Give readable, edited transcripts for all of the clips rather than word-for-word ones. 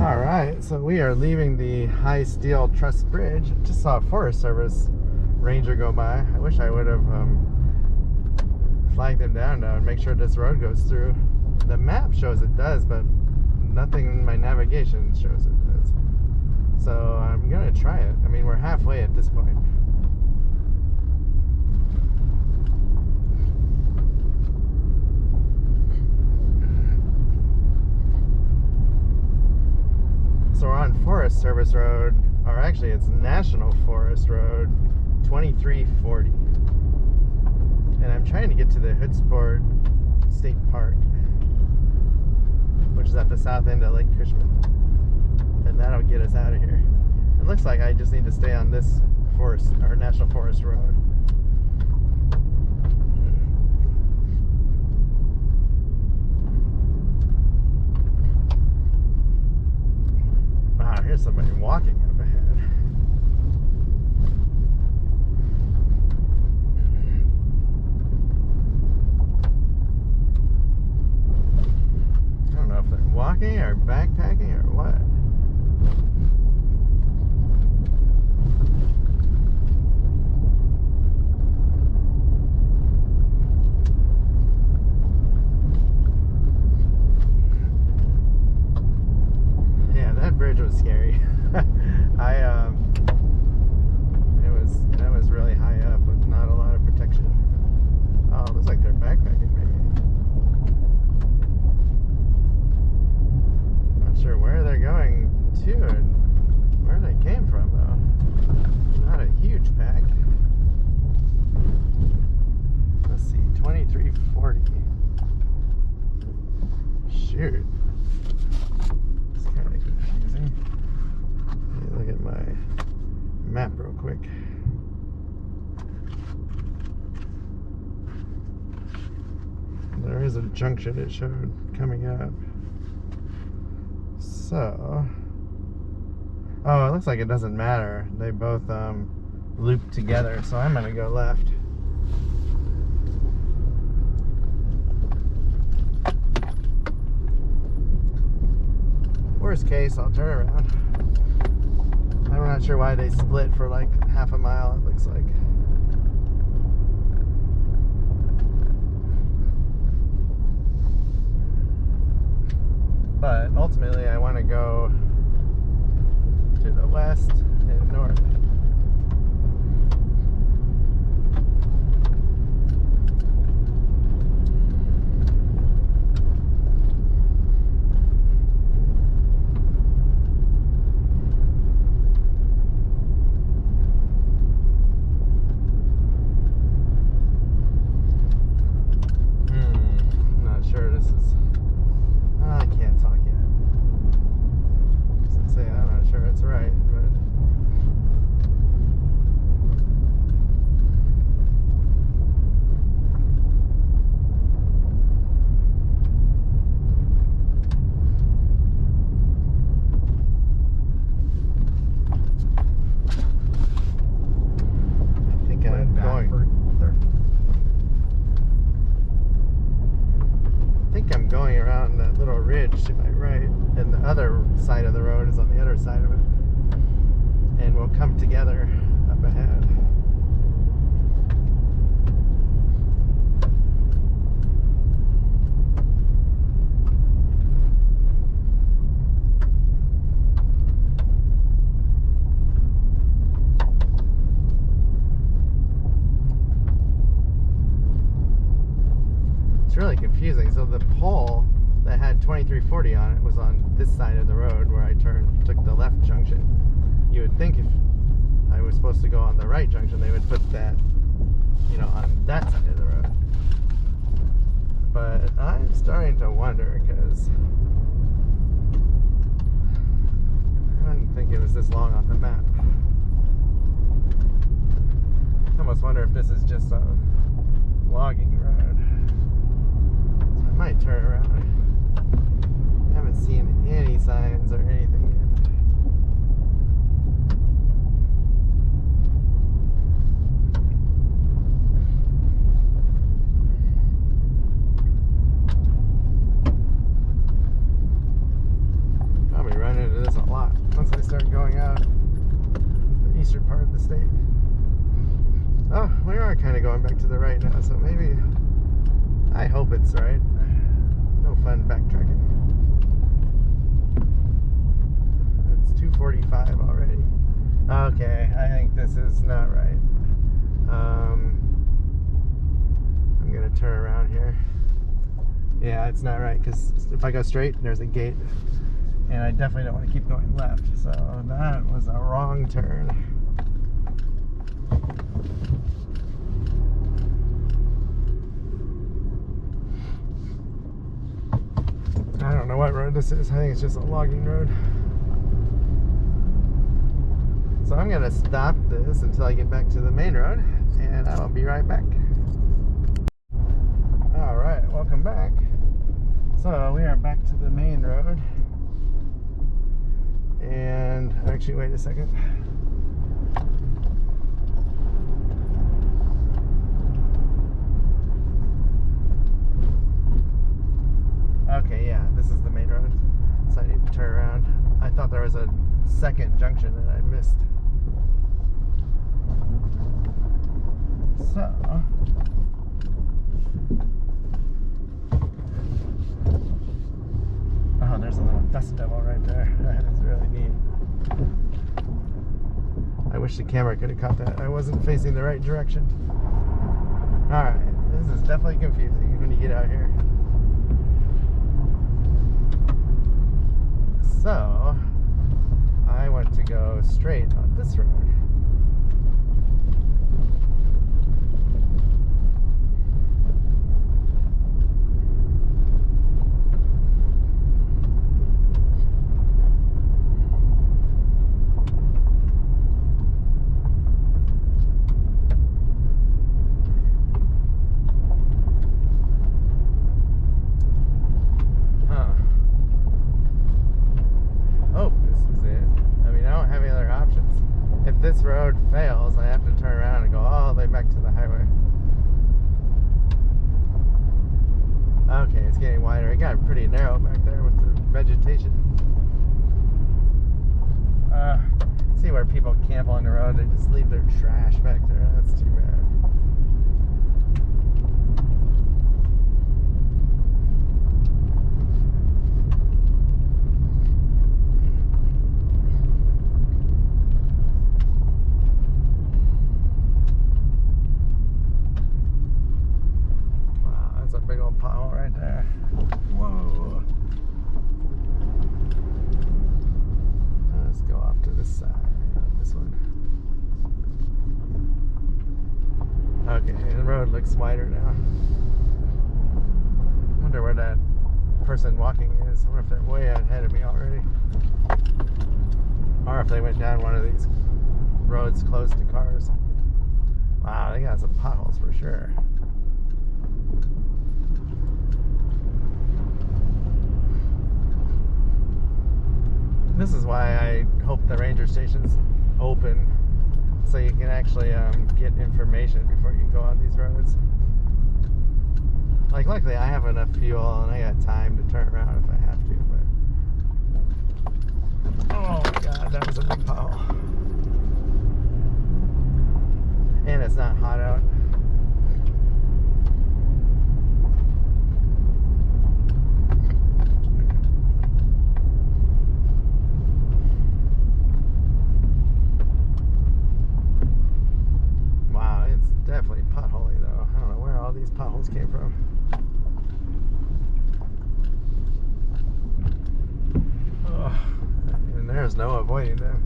All right, so we are leaving the high steel truss bridge. Just saw a Forest Service ranger go by. I wish I would have flagged him down to make sure this road goes through. The map shows it does, but nothing in my navigation shows it does. So I'm gonna try it. I mean, we're halfway at this point. So we're on Forest Service Road, or actually it's National Forest Road 2340. And I'm trying to get to the Hoodsport State Park, which is at the south end of Lake Cushman. And that'll get us out of here. It looks like I just need to stay on this forest, or National Forest Road. Wow, here's somebody walking up ahead. I don't know if they're walking or backpacking or what. That bridge was scary. That was really high up with not a lot of protection. Oh, it looks like they're backpacking maybe. Not sure where they're going to and where they came from though. Not a huge pack. Let's see, 2340. Shoot. Look at my map real quick. There is a junction it showed coming up. So, oh, it looks like it doesn't matter. They both loop together, so I'm gonna go left. Worst case, I'll turn around. I'm not sure why they split for like half a mile, it looks like. But ultimately, I want to go to the west and north. To my right, and the other side of the road is on the other side of it, and we'll come together up ahead. It's really confusing. So the pole that had 2340 on it was on this side of the road where I took the left junction. You would think if I was supposed to go on the right junction, they would put that, you know, on that side of the road. But I'm starting to wonder because I didn't think it was this long on the map. I almost wonder if this is just a logging road. So I might turn around. Haven't seen any signs or anything yet. probably run into this a lot once I start going out the eastern part of the state. Oh, we are kind of going back to the right now, so maybe, I hope it's right. No fun backtracking. It's 2:45 already. Okay, I think this is not right. I'm gonna turn around here. Yeah, it's not right, because if I go straight, there's a gate, and I definitely don't want to keep going left, so that was a wrong turn. I don't know what road this is. I think it's just a logging road. So I'm gonna stop this until I get back to the main road, and I will be right back. Alright, welcome back. So we are back to the main road. And actually, wait a second. Okay, yeah, this is the main road. So I need to turn around. I thought there was a second junction that I missed. So oh, there's a little dust devil right there. That is really neat. I wish the camera could have caught that. I wasn't facing the right direction. Alright, this is definitely confusing when you get out here. So I want to go straight on this road. This road fails, I have to turn around and go all the way back to the highway. Okay, it's getting wider. It got pretty narrow back there with the vegetation. See where people camp on the road, they just leave their trash back there. That's too bad. Big old pothole right there. Whoa. Let's go off to the side of this one. Okay, the road looks wider now. I wonder where that person walking is. I wonder if they're way ahead of me already. Or if they went down one of these roads close to cars. Wow, they got some potholes for sure. This is why I hope the ranger station's open, so you can actually get information before you go on these roads. Like, luckily I have enough fuel and I got time to turn around if I have to, but oh my god, that was a big pothole. And it's not hot out. Definitely potholy though. I don't know where all these potholes came from. Oh, and there's no avoiding them.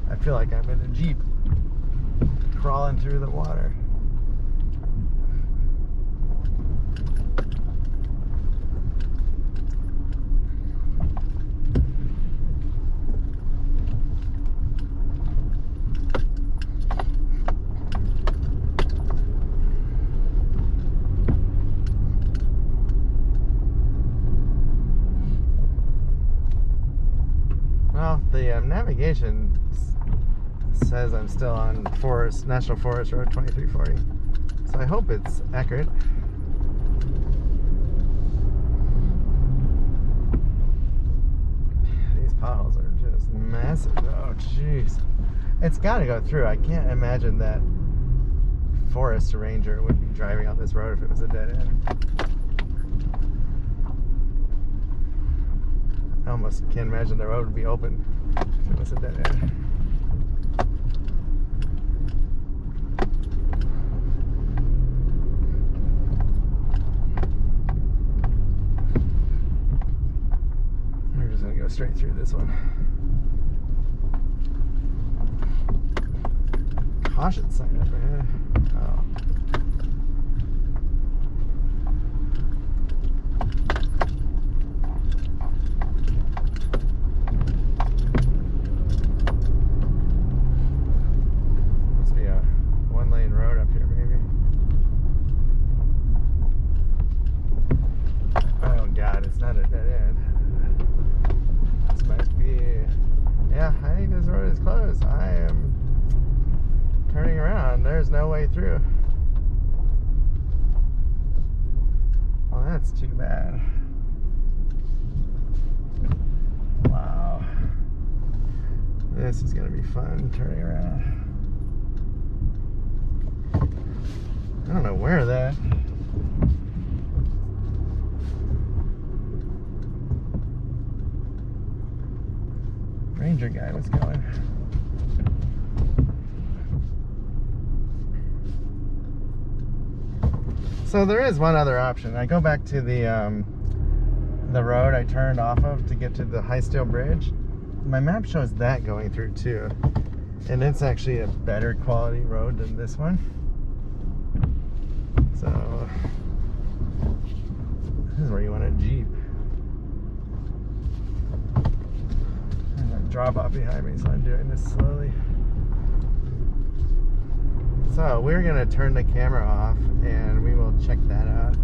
I feel like I'm in a Jeep crawling through the water. Well, the navigation says I'm still on National Forest Road 2340, so I hope it's accurate. jeez. It's got to go through. I can't imagine that forest ranger would be driving on this road if it was a dead end. I almost can't imagine the road would be open if it was a dead end. We're just gonna go straight through this one. Caution sign up ahead. Oh. Must be a one-lane road up here, maybe. Oh God, it's not a dead end. This might be. Yeah, I think this road is closed. I am turning around. There's no way through. Well, that's too bad. Wow. This is gonna be fun turning around. I don't know where that. Ranger guy was going. So there is one other option. I go back to the road I turned off of to get to the high steel bridge. My map shows that going through too, and it's actually a better quality road than this one. So this is where you want a Jeep. And a drop off behind me, so I'm doing this slowly. So we're gonna turn the camera off and we will check that out.